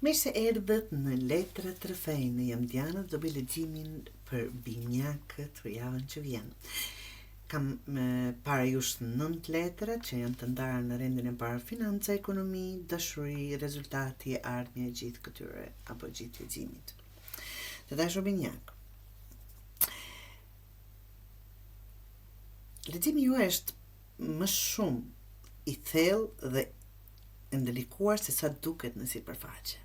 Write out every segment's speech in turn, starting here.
Mirë se erdhët në Letra Trofejnë, jam Diana, do bëj leximin për binjakët për javën që vjen. Kam para jush 9 letra që janë të ndara në rendin e parë: financa, ekonomi, dashuri, rezultati, ardhmja, gjithë këtyre apo gjithë leximit. Të dashur binjak, leximi ju është më shumë i thellë dhe ndalikuar se sa duket në sipërfaqe.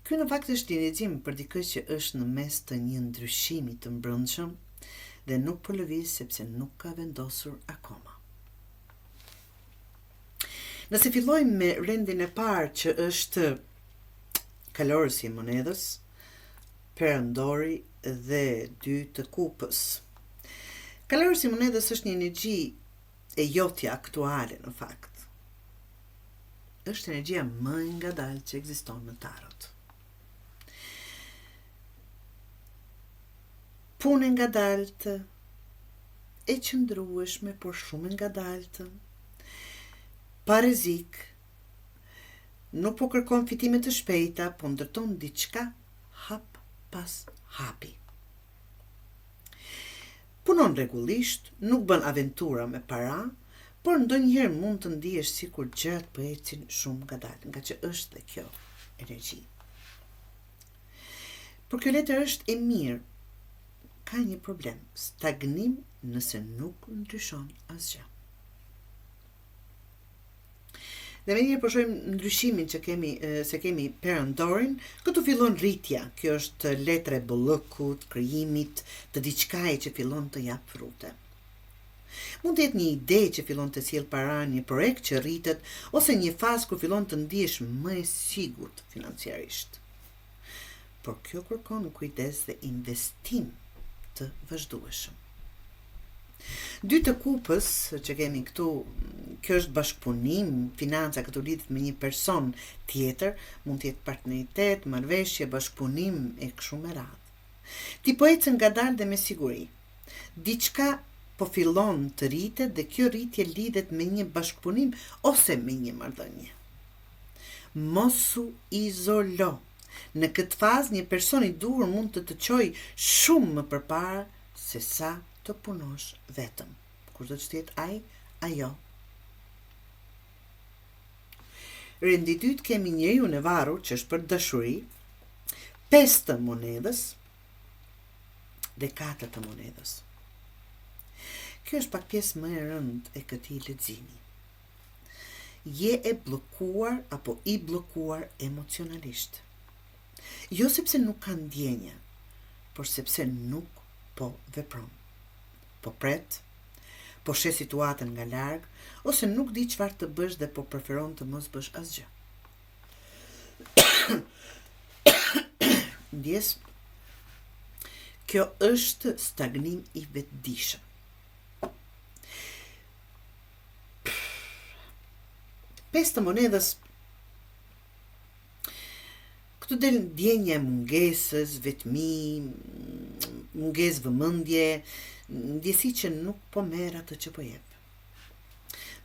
Ky në fakt është një lexim për dikë që është në mes të një ndryshimi të mbrëmshëm dhe nuk po lëviz sepse nuk ka vendosur akoma. Nëse fillojmë me rendin e parë që është kalorësi i monedhës, perëndori dhe 2 të kupës. Kalorësi i monedhës është një energji e jotja aktuale në fakt. Është energjia më e ngadalë që ekziston në tarot. Punë ngadaltë, e qëndrueshme, por shumë ngadaltë, pa rrezik, nuk po kërkon fitime të shpejta, po ndërton diçka hap pas hapi. Punon rregullisht, nuk bën aventura me para, por ndonjëherë mund të ndihesh sikur gjërat po ecin shumë ngadalë, nga që është dhe kjo energji. Por kjo letër është e mirë, ka një problem: stagnim nëse nuk ndryshon asgjë. Dhe me një përshojmë ndryshimin që kemi perëndorin, këtu fillon rritja. Kjo është letra e bollëkut, krijimit, të diçkaje që fillon të jap frute. Mund të jetë një ide që fillon të sjell para, një projekt që rritet, ose një fazë kur fillon të ndihesh më e sigurt financiarisht. Por kjo kërkon kujdes dhe investim të vazhdueshëm. 2 të kupës që kemi këtu, kjo është bashkëpunim, financa, këtu lidhet me një person tjetër, mund të jetë partneritet, marrëveshje, bashkëpunim e kështu me radhë. Ti po ecën ngadalë dhe me siguri. Diçka po fillon të rritet dhe kjo rritje lidhet me një bashkëpunim ose me një marrëdhënie. Mosu izolo. Në këtë fazë një person i duhur mund të çojë shumë më përpara se sa të punosh vetëm. Kur do të jetë ai, ajo. Rendi 2 kemi njeriu në varur që është për dashuri, 5 të monedhës dhe 4 të monedhës. Kjo është pak pjesë më e rëndë e këtij leximi. Je e bllokuar apo i bllokuar emocionalisht. Jo sepse nuk ka ndjenja, por sepse nuk po vepron. Po pret, po sheh situatën nga larg, ose nuk di çfarë të bësh dhe po preferon të mos bësh asgjë. Ndjes, kjo është stagnim i vetëdijshëm. Pesë të monedhës. Këtu del ndjenja e mungesës, vetmi, mungesë vëmendje, ndjesi që nuk po merr atë që po jep.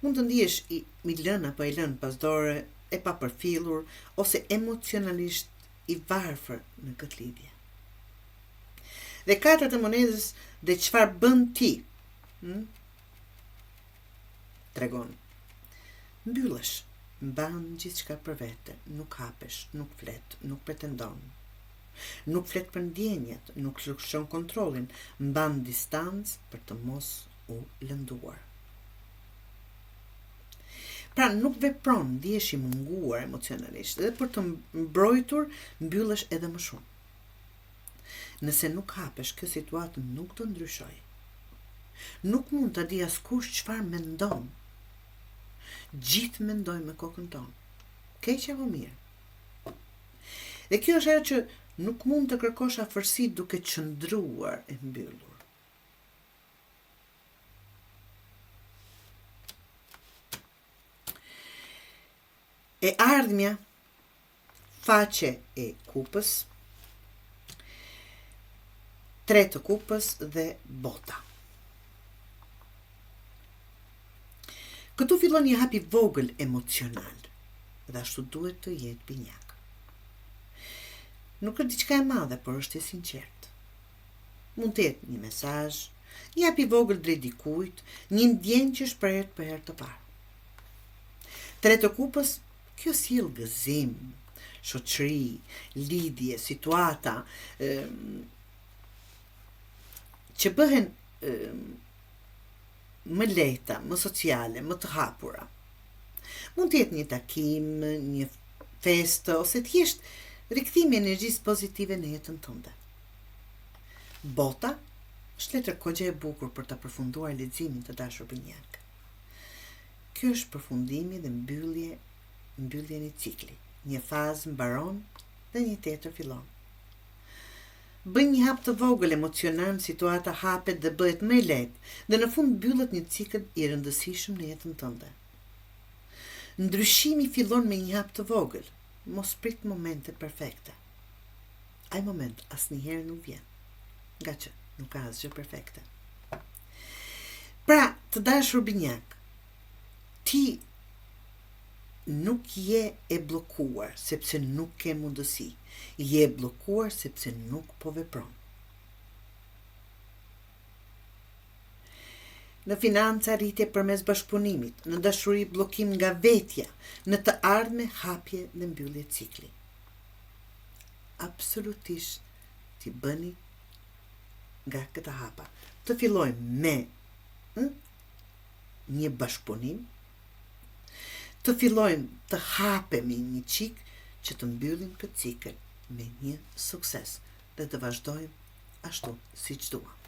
Mund të ndihesh i lënë apo i lënë pas dore, e papërfillur ose emocionalisht i varfër në këtë lidhje. Dhe 4 të monedhës, dhe çfarë bën ti? Tregon. Mbyllesh. Mban gjithçka për vete, nuk hapesh, nuk flet, nuk pretendon. Nuk flet për ndjenjat, nuk lëshon kontrollin, mban distancë për të mos u lënduar. Pra nuk vepron, ndihesh i munguar emocionalisht, dhe për të mbrojtur mbyllesh edhe më shumë. Nëse nuk hapesh, kjo situatë nuk do ndryshojë. Nuk mund të di askush çfarë mendon. Gjithë mendojmë me kokën tonë. Keq apo mirë. Dhe kjo është ajo që nuk mund të kërkosh afërsi duke qëndruar e mbyllur. E ardhmja, faqe e kupës, 3 të kupës dhe bota. Këtu fillon një hap i vogël emocional. dhe ashtu duhet të jetë binjak. Nuk është diçka e madhe, por është e sinqertë. Mund të jetë një mesazh, një hap i vogël drejt dikujt, një ndjenjë që shprehet për herë të parë. Tre të kupës, kjo sjell gëzim, shoqëri, lidhje, situata që bëhen më lehta, më sociale, më të hapura. Mund të jetë një takim, një festë ose thjesht rikthimi i energjisë pozitive në jetën tënde. Bota është letër kogje e bukur për të përfunduar leximin të dashur binjak. Ky është përfundimi dhe mbyllja e një cikli. Një fazë mbaron dhe një tjetër fillon. Bën një hap të vogël emocional, situata hapet dhe bëhet më e lehtë dhe në fund mbyllet një cikël i rëndësishëm në jetën tënde. Ndryshimi fillon me një hap të vogël. Mos prit momente perfekte. Ai moment asnjëherë nuk vjen, nga që nuk ka asgjë perfekte. Pra, të dashur binjak, ti nuk je e bllokuar sepse nuk ke mundësi. Je e bllokuar sepse nuk po vepron. Në financa rritje përmes bashkëpunimit, në dashuri bllokim nga vetja, në të ardhme hapje dhe mbyllje cikli. Absolutisht ti bëni nga këta hapa. Të fillojmë me një bashkëpunim, të fillojmë të hapemi një çik që të mbyllim këtë cikël me një sukses dhe të vazhdojmë ashtu siç duam.